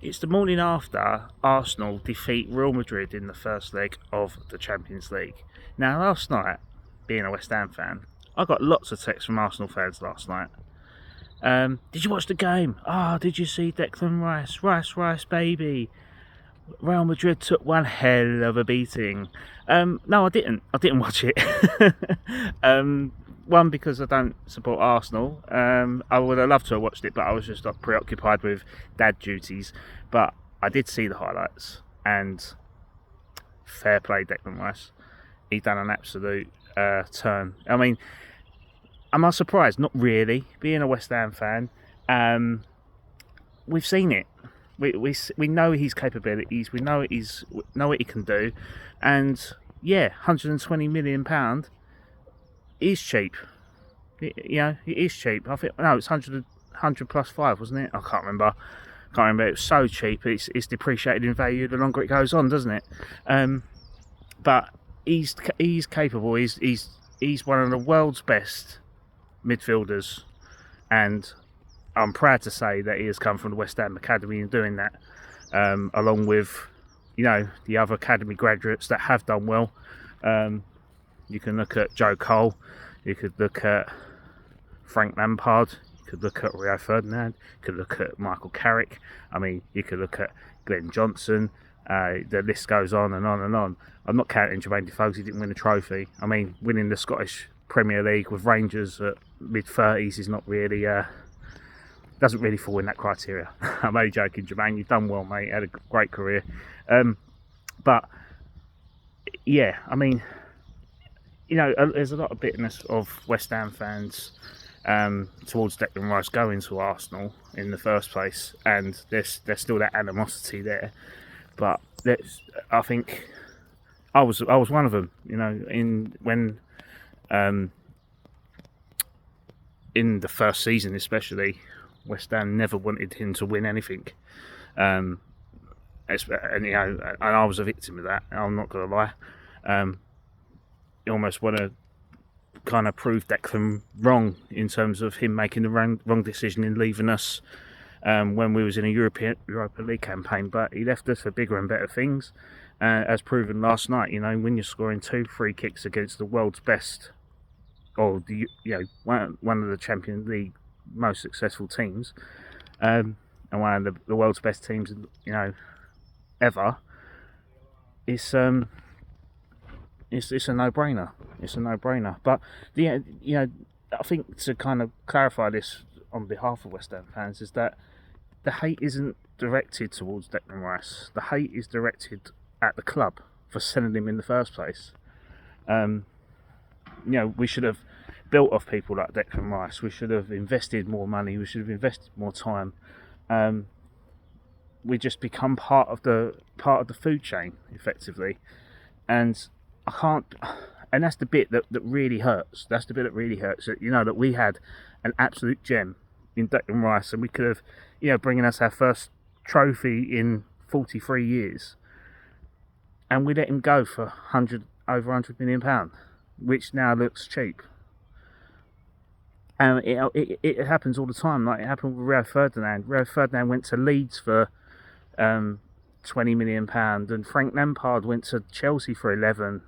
It's the morning after Arsenal defeat Real Madrid in the first leg of the Champions League. Now, last night, being a West Ham fan, I got lots of texts from Arsenal fans last night. Did you watch the game? Did you see Declan Rice? Rice, baby. Real Madrid took one hell of a beating. No, I didn't. I didn't watch it. One, because I don't support Arsenal. I would have loved to have watched it, but I was just preoccupied with dad duties. But I did see the highlights, and fair play, Declan Rice. He done an absolute turn. I mean, am I surprised? Not really. Being a West Ham fan, we've seen it. We know his capabilities. We know what he can do, and yeah, £120 million is cheap. It is cheap. I think it's 100 plus 5, wasn't it? I can't remember. It's so cheap. It's depreciated in value the longer it goes on, doesn't it? But he's capable. He's one of the world's best midfielders, and I'm proud to say that he has come from the West Ham Academy and doing that, along with, the other academy graduates that have done well. You can look at Joe Cole, you could look at Frank Lampard, you could look at Rio Ferdinand, you could look at Michael Carrick. I mean, you could look at Glenn Johnson. The list goes on and on and on. I'm not counting Jermaine Defoe because he didn't win a trophy. I mean, winning the Scottish Premier League with Rangers at mid-30s is not really... doesn't really fall in that criteria. I'm only joking, Jermaine. You've done well, mate. You had a great career. But, yeah, I mean, there's a lot of bitterness of West Ham fans towards Declan Rice going to Arsenal in the first place, and there's still that animosity there. But I think I was one of them. In the first season, especially, West Ham never wanted him to win anything, and I was a victim of that. I'm not going to lie. You almost want to kind of prove Declan wrong in terms of him making the wrong decision in leaving us when we was in a Europa League campaign, but he left us for bigger and better things, as proven last night. When you're scoring 2 free kicks against the world's best, or one of the Champions League most successful teams, and one of the world's best teams, ever. It's a no-brainer. It's a no-brainer. But I think to kind of clarify this on behalf of West Ham fans is that the hate isn't directed towards Declan Rice. The hate is directed at the club for selling him in the first place. We should have built off people like Declan Rice. We should have invested more money. We should have invested more time. We just become part of the food chain, effectively, and I can't. And that's the bit that really hurts. That's the bit that really hurts. That we had an absolute gem in Declan Rice, and we could have, bringing us our first trophy in 43 years, and we let him go for over £100 million, which now looks cheap. And it happens all the time. Like it happened with Rio Ferdinand. Rio Ferdinand went to Leeds for £20 million, and Frank Lampard went to Chelsea for 11.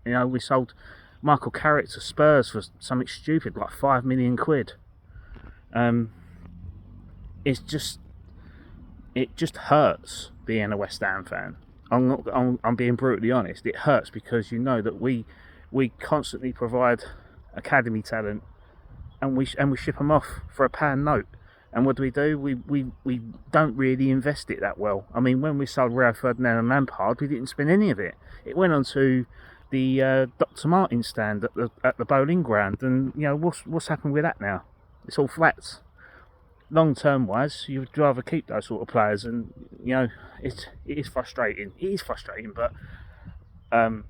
We sold Michael Carrick to Spurs for something stupid like £5 million. It just hurts being a West Ham fan. I'm being brutally honest. It hurts because that we constantly provide academy talent, and we ship them off for a pound note. And what do? We don't really invest it that well. I mean, when we sold Rio Ferdinand and Lampard, we didn't spend any of it. It went on to the Dr. Martin stand at the bowling ground, and what's happened with that now? It's all flats. Long term wise, you would rather keep those sort of players, and it is frustrating. It is frustrating, but I'm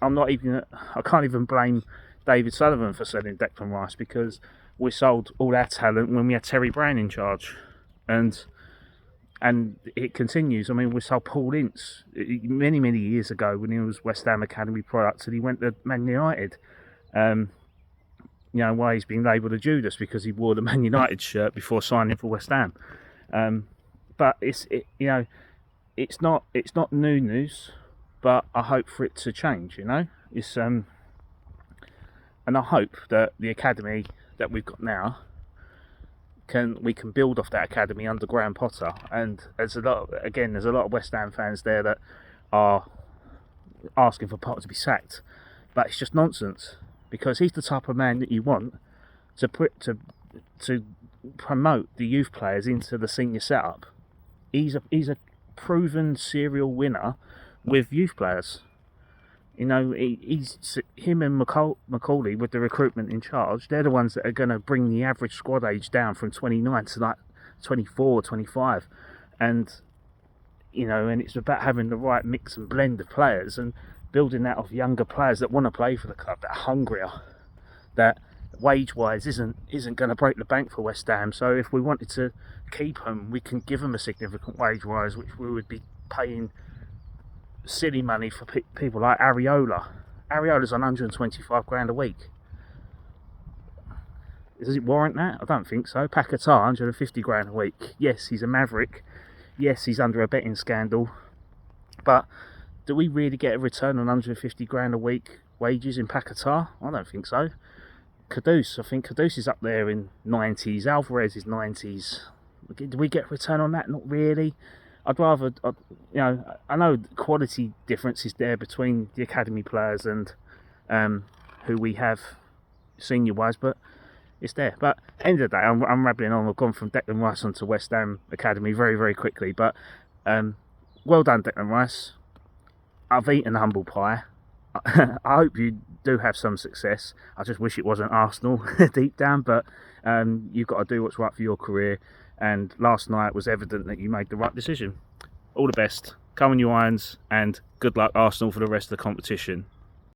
not even. I can't even blame David Sullivan for selling Declan Rice, because we sold all our talent when we had Terry Brown in charge, and it continues. I mean, we sold Paul Ince many years ago when he was West Ham Academy product, and he went to Man United. Why he's been labelled a Judas, because he wore the Man United shirt before signing for West Ham. but it's not new news, but I hope for it to change. It's and I hope that the academy that we've got now we can build off that academy under Graham Potter. And there's a lot of West Ham fans there that are asking for Potter to be sacked, but it's just nonsense, because he's the type of man that you want to promote the youth players into the senior setup. He's a proven serial winner with youth players. He's him and Macaulay with the recruitment in charge. They're the ones that are going to bring the average squad age down from 29 to like 24, 25, and and it's about having the right mix and blend of players and building that off younger players that want to play for the club, that are hungrier, that wage-wise isn't going to break the bank for West Ham. So if we wanted to keep them, we can give them a significant wage-wise, which we would be paying silly money for people like Areola. Areola's on 125 grand a week. Does it warrant that? I don't think so. Paquetá, 150 grand a week. Yes, he's a maverick. Yes, he's under a betting scandal. But do we really get a return on 150 grand a week wages in Paquetá? I don't think so. Kudus, I think Kudus is up there in 90s. Alvarez is 90s. Do we get a return on that? Not really. I'd rather, I know the quality difference is there between the academy players and who we have senior-wise, but it's there. But end of the day, I'm rambling on. I've gone from Declan Rice onto West Ham Academy very, very quickly. But well done, Declan Rice. I've eaten humble pie. I hope you do have some success. I just wish it wasn't Arsenal deep down, but you've got to do what's right for your career. And last night was evident that you made the right decision. All the best. Come on, you Irons, and good luck, Arsenal, for the rest of the competition.